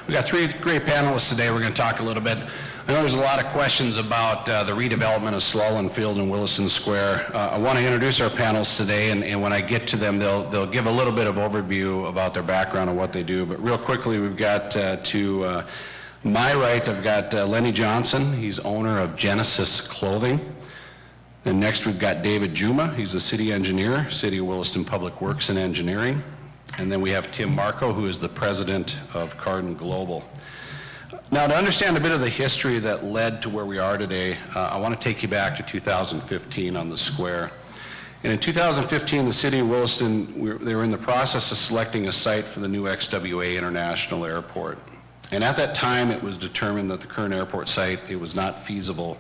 We've got three great panelists today. We're going to talk a little bit. I know there's a lot of questions about the redevelopment of Sloan Field and Williston Square. I want to introduce our panelists today, and when I get to them, they'll give a little bit of overview about their background and what they do. But real quickly, we've got to my right, I've got Lenny Johnson. He's owner of Genesis Clothing. Then next, we've got David Juma. He's the city engineer, City of Williston Public Works and Engineering. And then we have Tim Marco, who is the president of Cardin Global. Now, to understand a bit of the history that led to where we are today, I want to take you back to 2015 on the square. And in 2015, the city of Williston, they were in the process of selecting a site for the new XWA International Airport. And at that time, it was determined that the current airport site, it was not feasible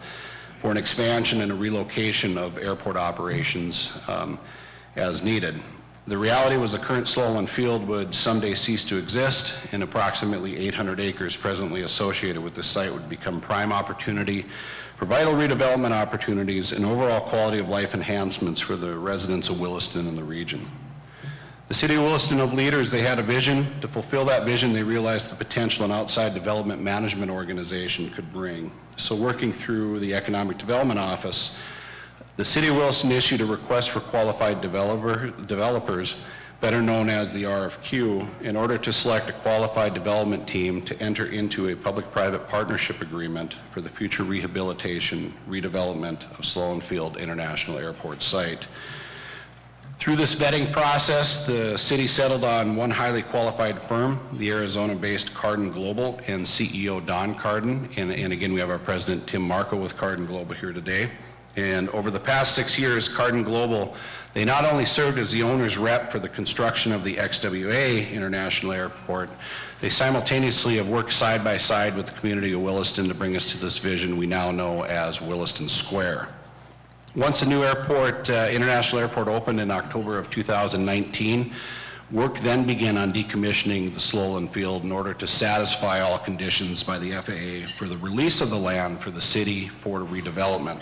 for an expansion and a relocation of airport operations as needed. The reality was the current Sloan Field would someday cease to exist, and approximately 800 acres presently associated with the site would become prime opportunity for vital redevelopment opportunities and overall quality of life enhancements for the residents of Williston and the region. The City of Williston of leaders, they had a vision. To fulfill that vision, they realized the potential an outside development management organization could bring. So working through the Economic Development Office, the City of Williston issued a request for qualified developers, better known as the RFQ, in order to select a qualified development team to enter into a public-private partnership agreement for the future rehabilitation, redevelopment of Sloan Field International Airport site. Through this vetting process, the city settled on one highly qualified firm, the Arizona-based Cardin Global, and CEO Don Cardin. And again, we have our president, Tim Marco, with Cardin Global here today. And over the past 6 years, Cardin Global, they not only served as the owner's rep for the construction of the XWA International Airport, they simultaneously have worked side by side with the community of Williston to bring us to this vision we now know as Williston Square. Once a new airport, international airport opened in October of 2019, work then began on decommissioning the Sloan Field in order to satisfy all conditions by the FAA for the release of the land for the city for redevelopment.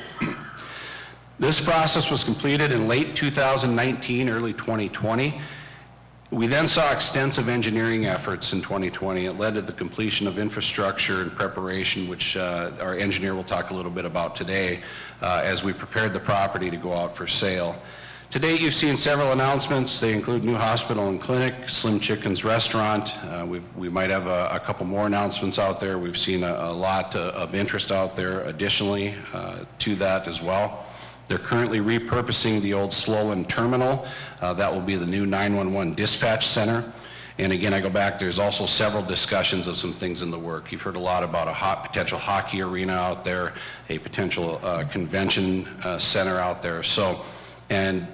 This process was completed in late 2019, early 2020. We then saw extensive engineering efforts in 2020. It led to the completion of infrastructure and preparation, which our engineer will talk a little bit about today, as we prepared the property to go out for sale. To date, you've seen several announcements. They include new hospital and clinic, Slim Chicken's restaurant. We might have a couple more announcements out there. We've seen a lot of interest out there additionally to that as well. They're currently repurposing the old Sloan terminal. That will be the new 911 dispatch center. And again, I go back, there's also several discussions of some things in the work. You've heard a lot about a potential hockey arena out there, a potential convention center out there. So, and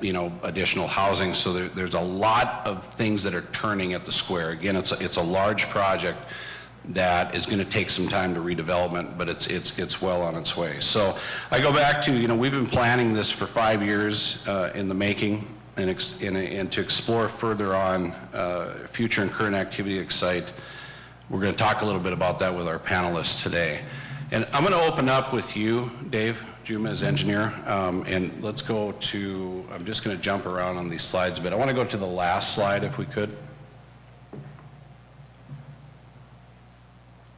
additional housing. So there's a lot of things that are turning at the square. Again, it's a large project that is going to take some time to redevelopment, but it's well on its way. So I go back to, we've been planning this for 5 years in the making, and to explore further on future and current activity at site. We're going to talk a little bit about that with our panelists today. And I'm going to open up with you, Dave Juma, as engineer, and let's go to, I'm just going to jump around on these slides a bit. I want to go to the last slide if we could.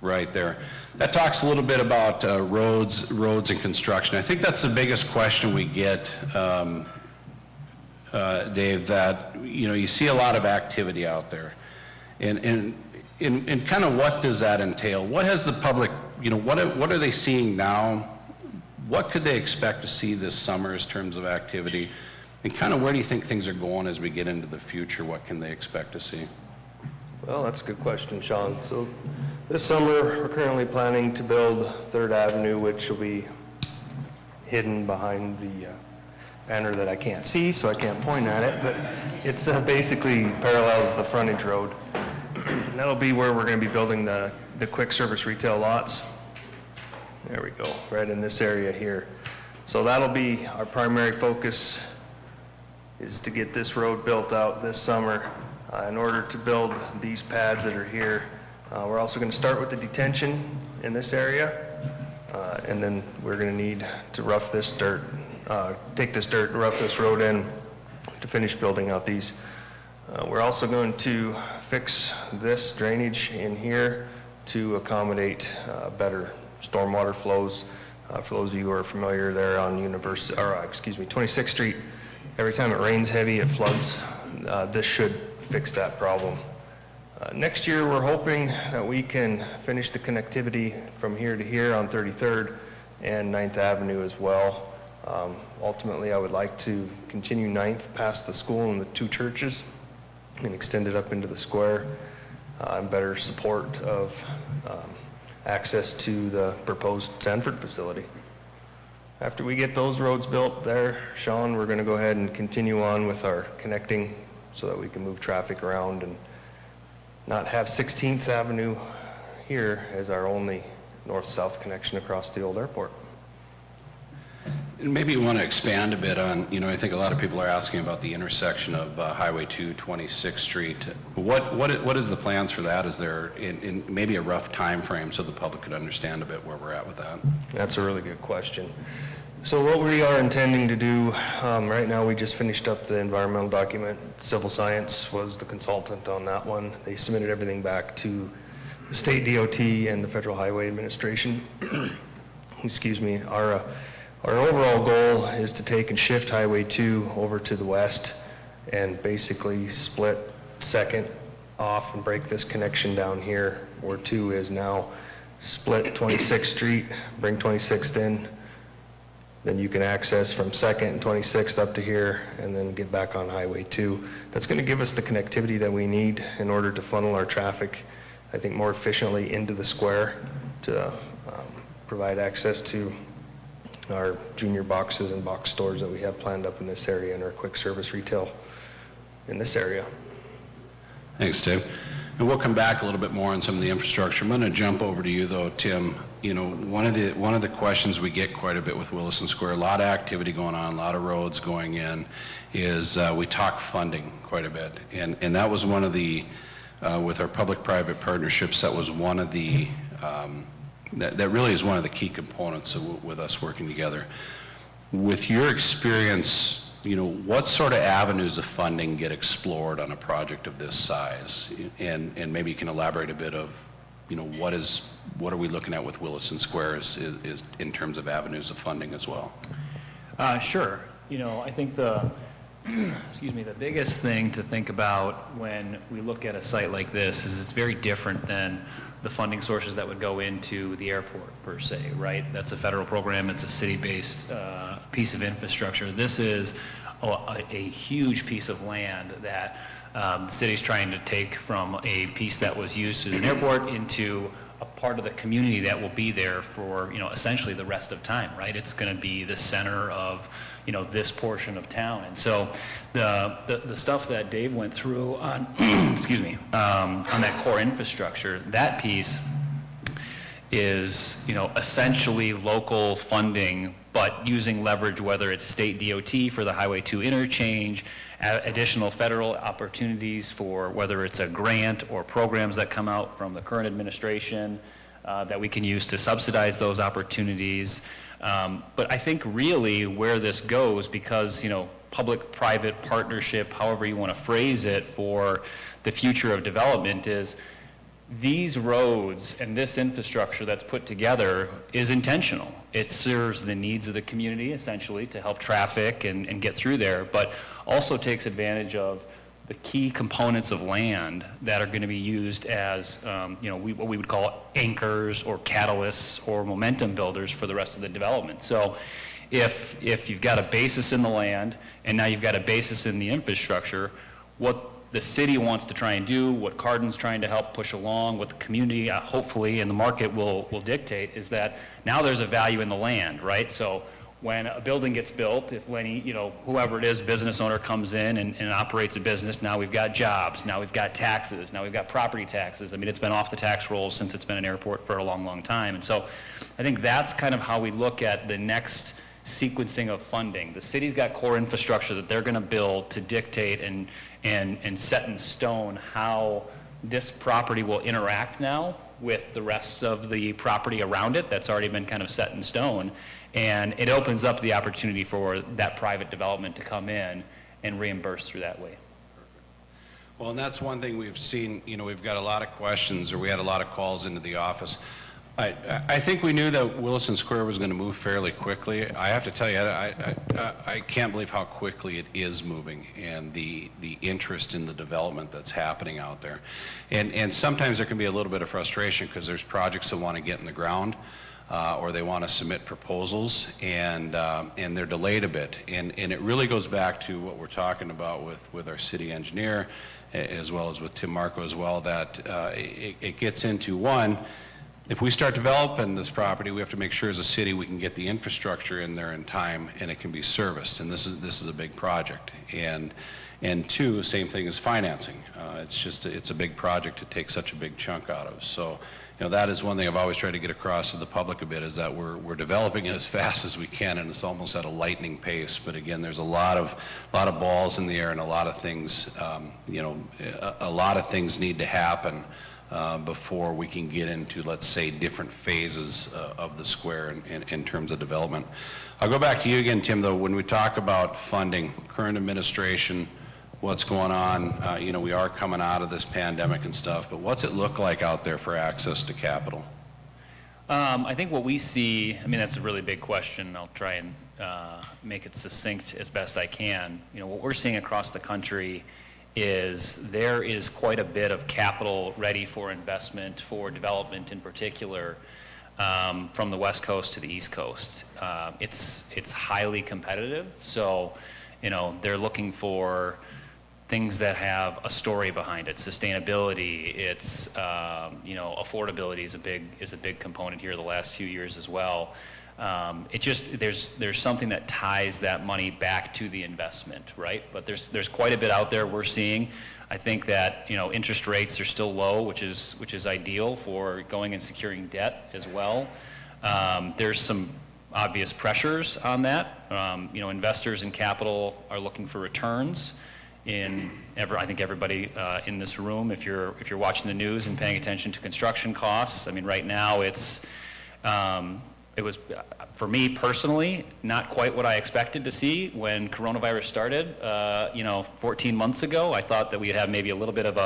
Right there. That talks a little bit about roads and construction. I think that's the biggest question we get, Dave, that you see a lot of activity out there. And kind of what does that entail? What has the public, what are they seeing now? What could they expect to see this summer in terms of activity? And kind of where do you think things are going as we get into the future? What can they expect to see? Well, that's a good question, Sean. So this summer, we're currently planning to build 3rd Avenue, which will be hidden behind the banner that I can't see, so I can't point at it, but it's basically parallels the frontage road. And that'll be where we're going to be building the quick service retail lots. There we go, right in this area here. So that'll be our primary focus, is to get this road built out this summer. In order to build these pads that are here, we're also going to start with the detention in this area, and then we're going to need to rough this dirt, take this dirt and rough this road in to finish building out these. We're also going to fix this drainage in here to accommodate better stormwater flows. For those of you who are familiar there on 26th Street, every time it rains heavy, it floods. This should fix that problem. Next year, we're hoping that we can finish the connectivity from here to here on 33rd and 9th Avenue as well. Ultimately, I would like to continue 9th past the school and the two churches and extend it up into the square in better support of access to the proposed Sanford facility. After we get those roads built there, Sean, we're going to go ahead and continue on with our connecting so that we can move traffic around and not have 16th Avenue here as our only north-south connection across the old airport. And maybe you want to expand a bit on, I think a lot of people are asking about the intersection of Highway 2, 26th Street. What is the plans for that? Is there in maybe a rough time frame so the public could understand a bit where we're at with that? That's a really good question. So what we are intending to do, right now we just finished up the environmental document. Civil Science was the consultant on that one. They submitted everything back to the state DOT and the Federal Highway Administration. Excuse me. Our overall goal is to take and shift Highway 2 over to the west and basically split 2nd off and break this connection down here where 2 is now. Split 26th Street, bring 26th in, then you can access from 2nd and 26th up to here and then get back on Highway 2. That's going to give us the connectivity that we need in order to funnel our traffic, I think, more efficiently into the square to provide access to our junior boxes and box stores that we have planned up in this area and our quick service retail in this area. Thanks, Dave. And we'll come back a little bit more on some of the infrastructure. I'm going to jump over to you, though, Tim. One of the questions we get quite a bit with Williston Square, a lot of activity going on, a lot of roads going in, is we talk funding quite a bit. And that was one of the, with our public-private partnerships, that was one of the, that really is one of the key components with us working together. With your experience, what sort of avenues of funding get explored on a project of this size? And maybe you can elaborate a bit of, what are we looking at with Williston Square is in terms of avenues of funding as well? Sure. I think the biggest thing to think about when we look at a site like this is it's very different than the funding sources that would go into the airport per se, right? That's a federal program. It's a city-based piece of infrastructure. This is a huge piece of land that the city's trying to take from a piece that was used as an airport into a part of the community that will be there for, essentially the rest of time, right? It's going to be the center of, this portion of town. And so the stuff that Dave went through on, excuse me, on that core infrastructure, that piece is, essentially local funding, but using leverage, whether it's state DOT for the Highway 2 interchange, additional federal opportunities for whether it's a grant or programs that come out from the current administration that we can use to subsidize those opportunities. But I think really where this goes, because, public-private partnership, however you want to phrase it, for the future of development is these roads and this infrastructure that's put together is intentional. It serves the needs of the community, essentially, to help traffic and get through there, but also takes advantage of the key components of land that are going to be used as, what we would call anchors or catalysts or momentum builders for the rest of the development. So if you've got a basis in the land and now you've got a basis in the infrastructure, what the city wants to try and do, what Cardin's trying to help push along, what the community, hopefully, and the market will dictate, is that now there's a value in the land, right? So when a building gets built, whoever it is, business owner comes in and operates a business, now we've got jobs, now we've got taxes, now we've got property taxes. I mean, it's been off the tax rolls since it's been an airport for a long, long time. And so I think that's kind of how we look at the next sequencing of funding. The city's got core infrastructure that they're going to build to dictate and set in stone how this property will interact now with the rest of the property around it that's already been kind of set in stone. And it opens up the opportunity for that private development to come in and reimburse through that way. Well, and that's one thing we've seen, we've got a lot of questions, or we had a lot of calls into the office. I think we knew that Williston Square was going to move fairly quickly. I have to tell you, I can't believe how quickly it is moving, and the interest in the development that's happening out there. And sometimes there can be a little bit of frustration because there's projects that want to get in the ground, or they want to submit proposals, and they're delayed a bit. And it really goes back to what we're talking about with our city engineer, as well as with Tim Marco as well, that it gets into, one, if we start developing this property, we have to make sure as a city we can get the infrastructure in there in time and it can be serviced. And this is a big project. And two, same thing as financing. It's a big project to take such a big chunk out of. So, that is one thing I've always tried to get across to the public a bit, is that we're developing it as fast as we can, and it's almost at a lightning pace. But again, there's a lot of balls in the air, and a lot of things, a lot of things need to happen before we can get into, let's say, different phases of the square in terms of development. I'll go back to you again, Tim, though. When we talk about funding, current administration, what's going on, we are coming out of this pandemic and stuff, but what's it look like out there for access to capital? I think what we see, that's a really big question. I'll try and make it succinct as best I can. What we're seeing across the country is there is quite a bit of capital ready for investment, for development in particular, from the West Coast to the East Coast. It's highly competitive, so they're looking for things that have a story behind it. Sustainability, it's affordability is a big component here the last few years as well. There's something that ties that money back to the investment, right? But there's quite a bit out there we're seeing. I think that interest rates are still low, which is ideal for going and securing debt as well. There's some obvious pressures on that. Investors and capital are looking for returns. I think everybody in this room, if you're watching the news and paying attention to construction costs, right now it was, for me personally, not quite what I expected to see when coronavirus started. 14 months ago, I thought that we'd have maybe a little bit of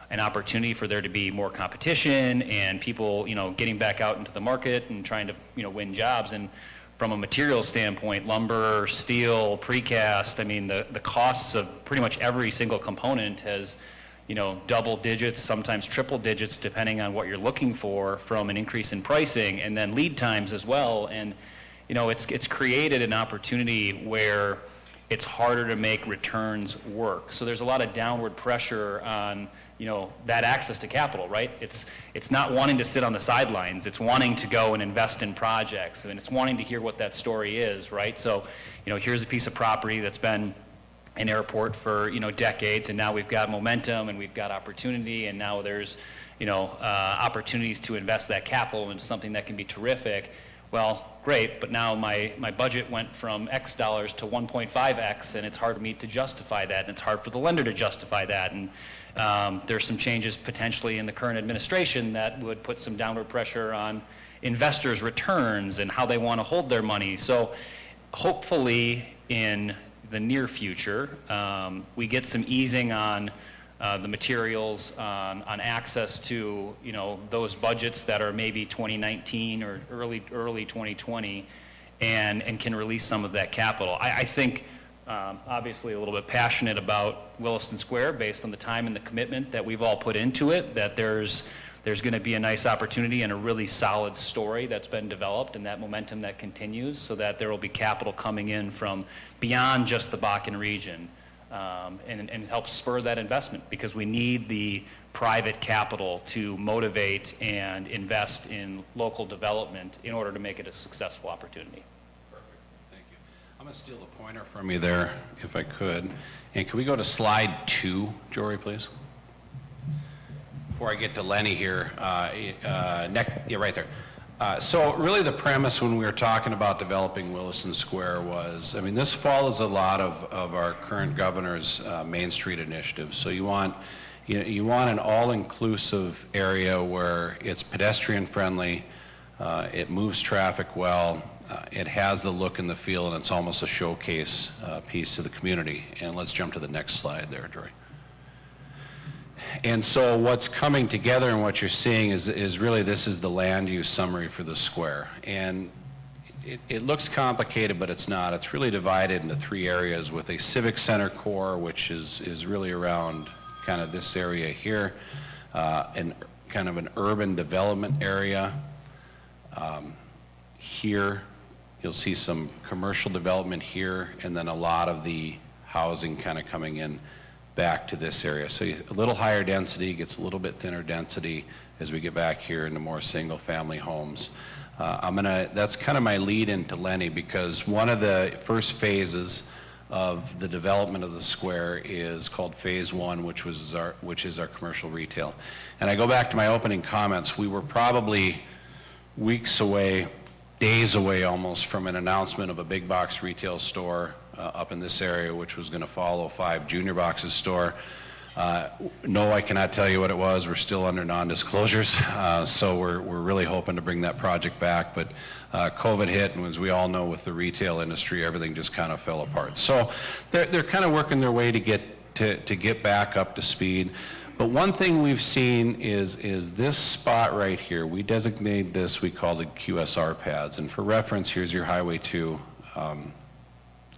an opportunity for there to be more competition and people, getting back out into the market and trying to, win jobs. And from a materials standpoint, lumber, steel, precast, the costs of pretty much every single component has, double digits, sometimes triple digits, depending on what you're looking for from an increase in pricing, and then lead times as well. And, it's created an opportunity where it's harder to make returns work. So there's a lot of downward pressure on, that access to capital, right? It's not wanting to sit on the sidelines. It's wanting to go and invest in projects, and it's wanting to hear what that story is, right? So, here's a piece of property that's been an airport for decades, and now we've got momentum and we've got opportunity, and now there's opportunities to invest that capital into something that can be terrific. Well, great, but now my budget went from X dollars to 1.5X, and it's hard for me to justify that, and it's hard for the lender to justify that. And there's some changes potentially in the current administration that would put some downward pressure on investors' returns and how they want to hold their money. So hopefully in the near future, we get some easing on the materials, on access to those budgets that are maybe 2019 or early 2020, and can release some of that capital. I think obviously a little bit passionate about Williston Square based on the time and the commitment that we've all put into it, that there's going to be a nice opportunity and a really solid story that's been developed, and that momentum that continues, so that there will be capital coming in from beyond just the Bakken region, and help spur that investment, because we need the private capital to motivate and invest in local development in order to make it a successful opportunity. Perfect. Thank you. I'm going to steal the pointer from you there, if I could. And can we go to slide 2, Jory, please? Before I get to Lenny here, yeah, right there. So really the premise when we were talking about developing Williston Square was, this follows a lot of our current governor's Main Street initiatives. So you want an all-inclusive area where it's pedestrian friendly, it moves traffic well, it has the look and the feel, and it's almost a showcase piece to the community. And let's jump to the next slide there, Jory. And so what's coming together and what you're seeing is really, this is the land use summary for the square. And it looks complicated, but it's not. It's really divided into 3 areas with a civic center core, which is really around kind of this area here, and kind of an urban development area. Here, you'll see some commercial development here, and then a lot of the housing kind of coming in back to this area. So a little higher density, gets a little bit thinner density as we get back here into more single-family homes. That's kind of my lead into Lenny, because one of the first phases of the development of the square is called Phase 1, which is our commercial retail. And I go back to my opening comments. We were probably weeks away, days away almost, from an announcement of a big box retail store up in this area, which was going to follow 5 junior boxes store. No, I cannot tell you what it was. We're still under non-disclosures, so we're really hoping to bring that project back. But COVID hit, and as we all know with the retail industry, everything just kind of fell apart. So they're kind of working their way to get back up to speed. But one thing we've seen is this spot right here. We designate this, we call it QSR Pads. And for reference, here's your Highway 2.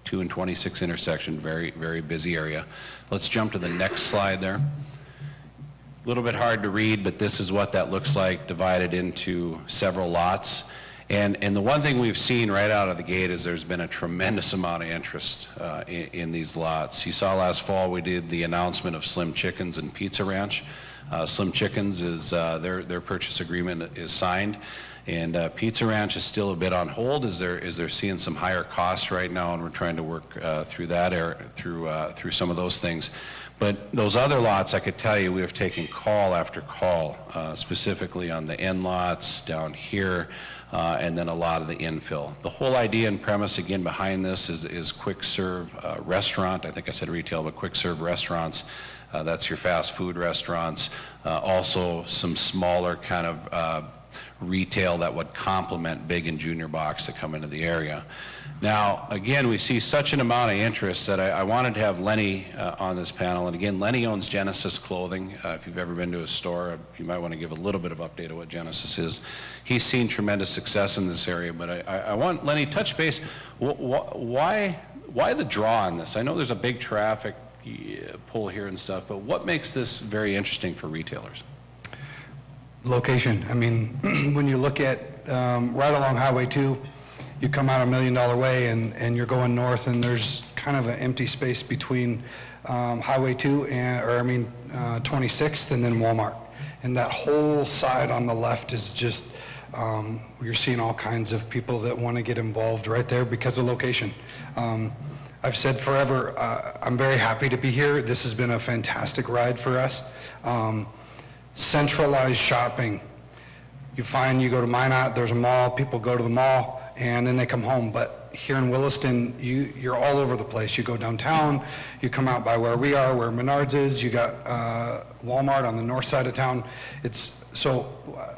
2 and 26 intersection, very, very busy area. Let's jump to the next slide there. A little bit hard to read, but this is what that looks like, divided into several lots. And the one thing we've seen right out of the gate is there's been a tremendous amount of interest in these lots. You saw last fall we did the announcement of Slim Chickens and Pizza Ranch. Slim Chickens is, their purchase agreement is signed. And Pizza Ranch is still a bit on hold as they're seeing some higher costs right now, and we're trying to work through that through some of those things. But those other lots, I could tell you, we have taken call after call, specifically on the end lots down here, and then a lot of the infill. The whole idea and premise again behind this is quick serve restaurant. I think I said retail, but quick serve restaurants. That's your fast food restaurants. Also some smaller kind of retail that would complement big and junior box that come into the area. Now, again, we see such an amount of interest that I wanted to have Lenny on this panel. And again, Lenny owns Genesis Clothing. If you've ever been to a store, you might want to give a little bit of update of what Genesis is. He's seen tremendous success in this area, but I want Lenny, touch base. Why the draw on this? I know there's a big traffic pull here and stuff, but what makes this very interesting for retailers? Location. I mean, when you look at right along Highway 2, you come out $1 Million Way and you're going north, and there's kind of an empty space between Highway 2 and, 26th and then Walmart. And that whole side on the left is just, you're seeing all kinds of people that want to get involved right there because of location. I've said forever, I'm very happy to be here. This has been a fantastic ride for us. Centralized shopping. You go to Minot, there's a mall, people go to the mall, and then they come home. But here in Williston, you're all over the place. You go downtown, you come out by where we are, where Menards is, you got Walmart on the north side of town. So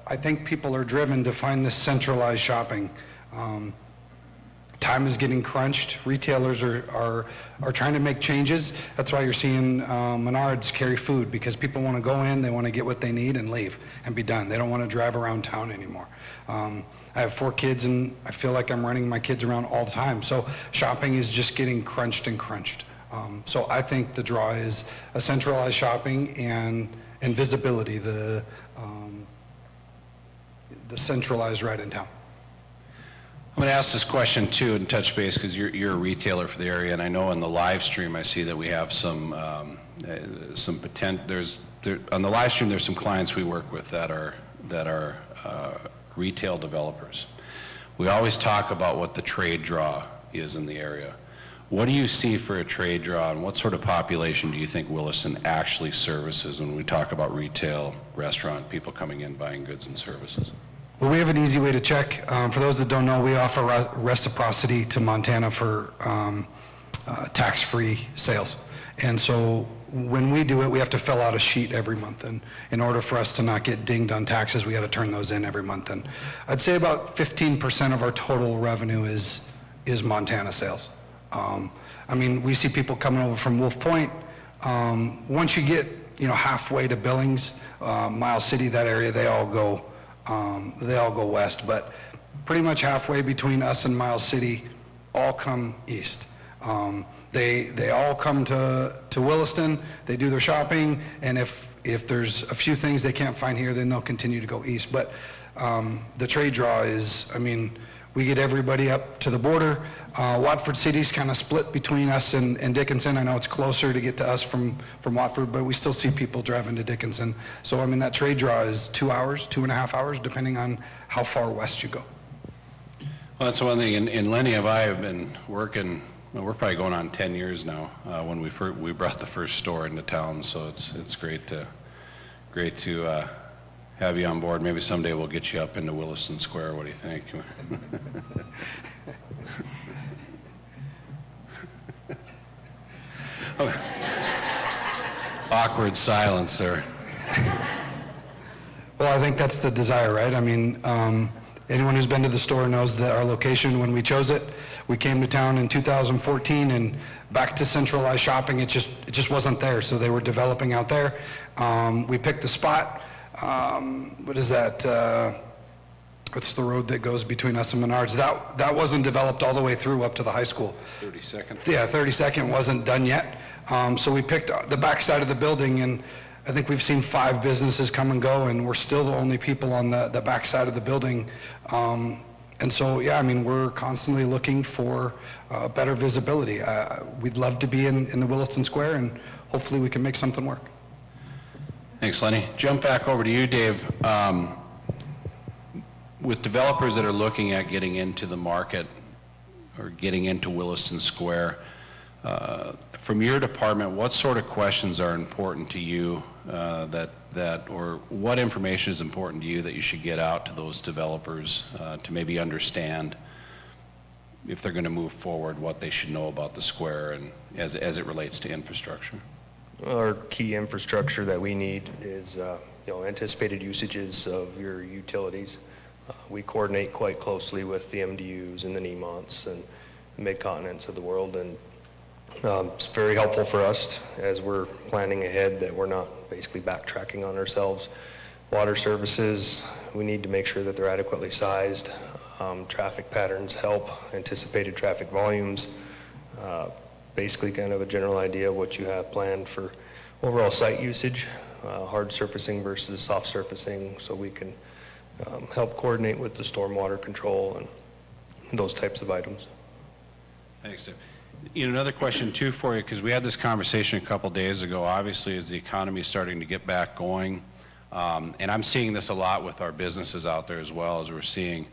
I think people are driven to find this centralized shopping. Time is getting crunched. Retailers are trying to make changes. That's why you're seeing Menards carry food, because people want to go in, they want to get what they need and leave and be done. They don't want to drive around town anymore. I have 4 kids, and I feel like I'm running my kids around all the time. So shopping is just getting crunched and crunched. So I think the draw is a centralized shopping and visibility, the centralized right in town. I'm going to ask this question too and touch base, because you're a retailer for the area, and I know in the live stream I see that we have some potential. On the live stream there's some clients we work with that are retail developers. We always talk about what the trade draw is in the area. What do you see for a trade draw, and what sort of population do you think Williston actually services when we talk about retail, restaurant, people coming in buying goods and services? Well, we have an easy way to check. For those that don't know, we offer reciprocity to Montana for tax-free sales. And so when we do it, we have to fill out a sheet every month. And in order for us to not get dinged on taxes, we got to turn those in every month. And I'd say about 15% of our total revenue is Montana sales. We see people coming over from Wolf Point. Once you get halfway to Billings, Miles City, that area, they all go west. But pretty much halfway between us and Miles City, all come east. They all come to Williston, they do their shopping, and if there's a few things they can't find here, then they'll continue to go east. But the trade draw is, we get everybody up to the border. Watford City's kind of split between us and Dickinson. I know it's closer to get to us from Watford, but we still see people driving to Dickinson. So, that trade draw is 2 hours, 2.5 hours, depending on how far west you go. Well, that's one thing. In Lenny and I have been working, well, we're probably going on 10 years now, when we brought the first store into town, so it's great to have you on board. Maybe someday we'll get you up into Williston Square. What do you think? Okay. Awkward silence there. Well, I think that's the desire, right? Anyone who's been to the store knows that our location, when we chose it, we came to town in 2014, and back to Centralized Shopping, it just wasn't there, so they were developing out there. We picked the spot. What is that? What's the road that goes between us and Menards? That wasn't developed all the way through up to the high school. 32nd? Yeah, 32nd wasn't done yet. So we picked the back side of the building, and I think we've seen 5 businesses come and go, and we're still the only people on the back side of the building. And so, yeah, we're constantly looking for better visibility. We'd love to be in the Williston Square, and hopefully we can make something work. Thanks, Lenny. Jump back over to you, Dave. With developers that are looking at getting into the market or getting into Williston Square, from your department, what sort of questions are important to you or what information is important to you that you should get out to those developers to maybe understand if they're going to move forward, what they should know about the square and as it relates to infrastructure? Our key infrastructure that we need is anticipated usages of your utilities. We coordinate quite closely with the MDUs and the Nemonts and the mid-continents of the world, and it's very helpful for us as we're planning ahead that we're not basically backtracking on ourselves. Water services, we need to make sure that they're adequately sized. Traffic patterns help, anticipated traffic volumes, basically kind of a general idea of what you have planned for overall site usage, hard surfacing versus soft surfacing, so we can help coordinate with the stormwater control and those types of items. Thanks, Dave. Another question too for you, because we had this conversation a couple days ago. Obviously, as the economy is starting to get back going, and I'm seeing this a lot with our businesses out there as well, as we're seeing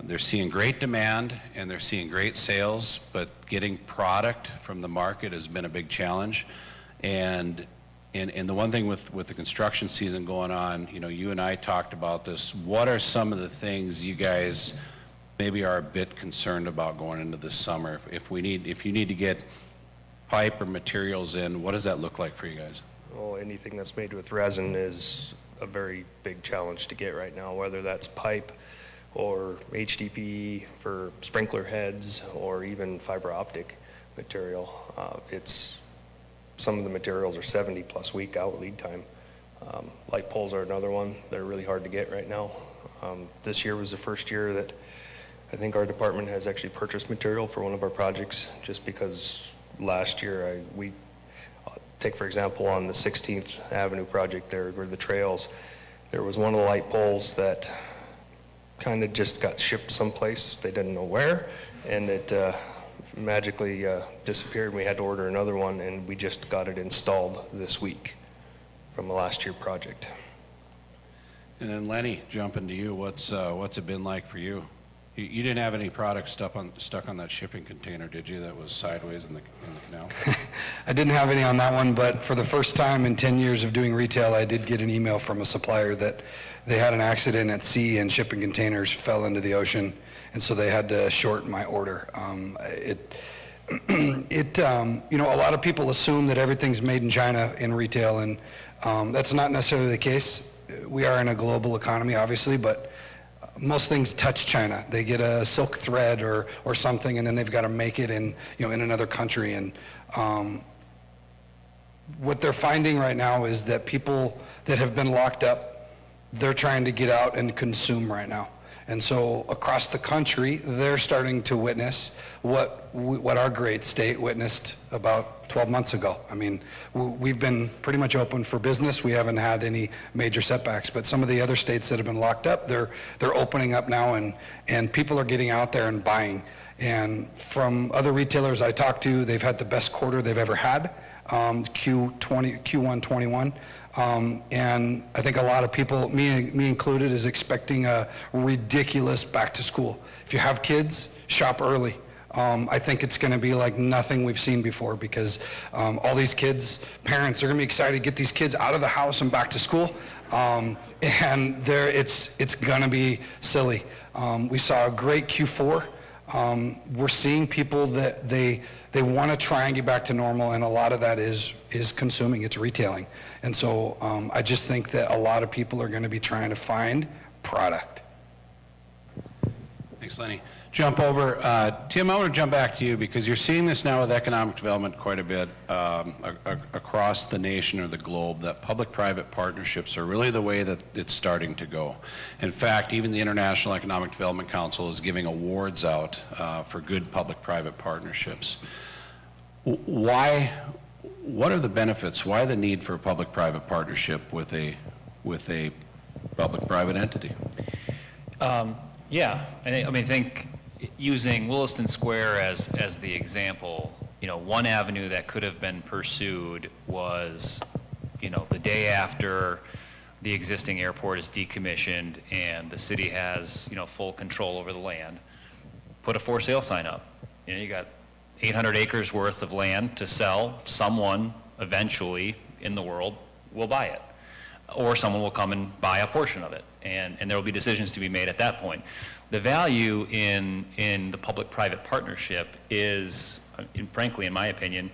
they're seeing great demand and they're seeing great sales, but getting product from the market has been a big challenge. And the one thing with the construction season going on, you and I talked about this. What are some of the things you guys maybe are a bit concerned about going into this summer? If you need to get pipe or materials in, what does that look like for you guys? Well, anything that's made with resin is a very big challenge to get right now, whether that's pipe or HDPE for sprinkler heads or even fiber optic material. Some of the materials are 70+ week out lead time. Light poles are another one. They're really hard to get right now. This year was the first year that I think our department has actually purchased material for one of our projects, just because last year we take, for example, on the 16th Avenue project there, where the trails, there was one of the light poles that kind of just got shipped someplace, they didn't know where, and it magically disappeared. We had to order another one, and we just got it installed this week from a last year project. And then Lenny, jumping to you, what's it been like for you? You didn't have any product stuck on that shipping container, did you, that was sideways in the canal? I didn't have any on that one, but for the first time in 10 years of doing retail, I did get an email from a supplier that they had an accident at sea and shipping containers fell into the ocean, and so they had to short my order. A lot of people assume that everything's made in China in retail, and that's not necessarily the case. We are in a global economy, obviously, but most things touch China. They get a silk thread or something, and then they've got to make it in another country. And what they're finding right now is that people that have been locked up, they're trying to get out and consume right now. And so across the country, they're starting to witness what our great state witnessed about 12 months ago. I mean, we've been pretty much open for business. We haven't had any major setbacks, but some of the other states that have been locked up, they're opening up now, and people are getting out there and buying. And from other retailers I talked to, they've had the best quarter they've ever had, Q1 21. And I think a lot of people, me included, is expecting a ridiculous back to school. If you have kids, shop early. I think it's going to be like nothing we've seen before, because all these kids, parents are going to be excited to get these kids out of the house and back to school. And it's going to be silly. We saw a great Q4. We're seeing people that they want to try and get back to normal, and a lot of that is consuming, it's retailing. And so I just think that a lot of people are going to be trying to find product. Thanks, Lenny. Jump over. Tim, I want to jump back to you, because you're seeing this now with economic development quite a bit across the nation or the globe, that public-private partnerships are really the way that it's starting to go. In fact, even the International Economic Development Council is giving awards out for good public-private partnerships. Why? What are the benefits? Why the need for a public-private partnership with a public-private entity? Yeah, I think using Williston Square as the example, one avenue that could have been pursued was, the day after the existing airport is decommissioned and the city has, full control over the land, put a for sale sign up. You got 800 acres worth of land to sell. Someone eventually in the world will buy it, or someone will come and buy a portion of it, and there will be decisions to be made at that point. The value in the public-private partnership is, frankly, in my opinion,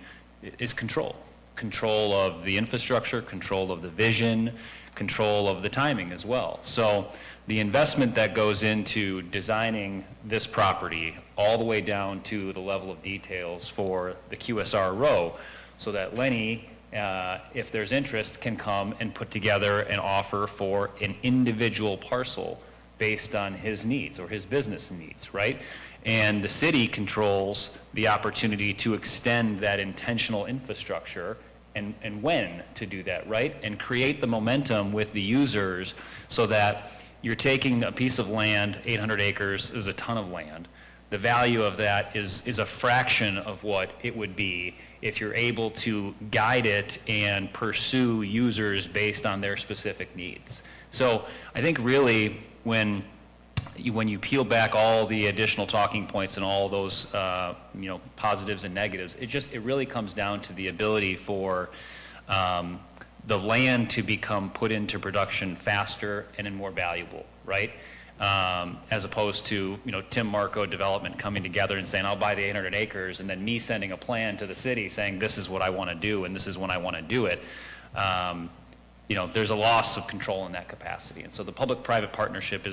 is control. Control of the infrastructure, control of the vision, control of the timing as well. So the investment that goes into designing this property all the way down to the level of details for the QSR row, so that Lenny, if there's interest, can come and put together an offer for an individual parcel based on his needs or his business needs, right? And the city controls the opportunity to extend that intentional infrastructure and when to do that, right? And create the momentum with the users so that you're taking a piece of land, 800 acres is a ton of land. The value of that is a fraction of what it would be if you're able to guide it and pursue users based on their specific needs. So I think really when you peel back all the additional talking points and all those positives and negatives, it really comes down to the ability for the land to become put into production faster and more valuable, right? As opposed to Tim Marco Development coming together and saying, I'll buy the 800 acres, and then me sending a plan to the city saying, this is what I want to do and this is when I want to do it. There's a loss of control in that capacity. And so the public-private partnership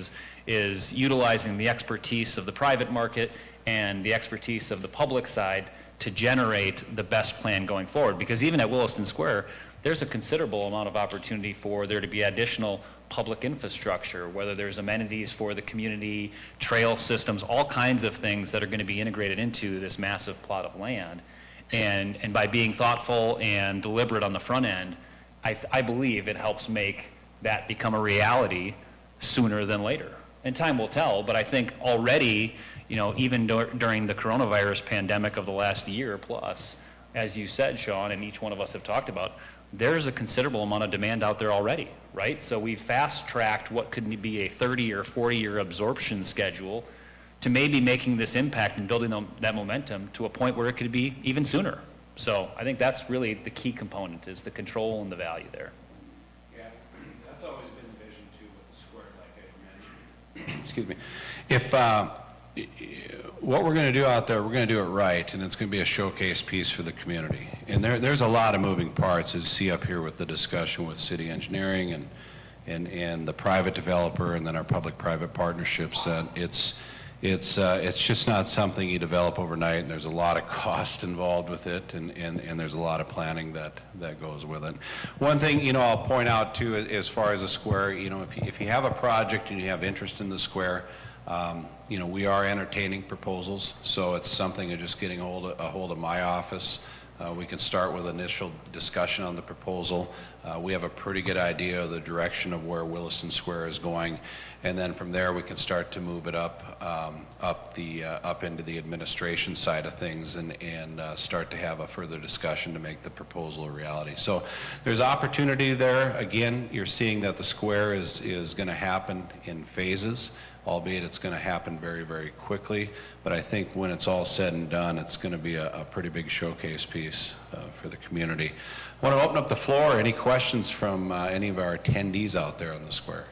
is utilizing the expertise of the private market and the expertise of the public side to generate the best plan going forward. Because even at Williston Square, there's a considerable amount of opportunity for there to be additional public infrastructure, whether there's amenities for the community, trail systems, all kinds of things that are going to be integrated into this massive plot of land. And by being thoughtful and deliberate on the front end, I believe it helps make that become a reality sooner than later. And time will tell, but I think already, even during the coronavirus pandemic of the last year plus, as you said, Sean, and each one of us have talked about, there's a considerable amount of demand out there already, right? So we fast-tracked what could be a 30 or 40-year absorption schedule to maybe making this impact and building that momentum to a point where it could be even sooner. So I think that's really the key component, is the control and the value there. Yeah, that's always been the vision too with the square, like I mentioned. Excuse me. If what we're going to do out there, we're going to do it right, and it's going to be a showcase piece for the community. And there's a lot of moving parts, as you see up here with the discussion with city engineering and the private developer, and then our public-private partnerships. it's just not something you develop overnight, and there's a lot of cost involved with it, and there's a lot of planning that goes with it. One thing, you know, I'll point out too, as far as the square, you know, if you have a project and you have interest in the square, you know, we are entertaining proposals, so it's something of just getting a hold of my office. We can start with initial discussion on the proposal. We have a pretty good idea of the direction of where Williston Square is going, and then from there we can start to move it up into the administration side of things and start to have a further discussion to make the proposal a reality. So there's opportunity there. Again, you're seeing that the square is going to happen in phases, albeit it's going to happen very, very quickly. But I think when it's all said and done, it's going to be a pretty big showcase piece for the community. I want to open up the floor. Any questions from any of our attendees out there on the square?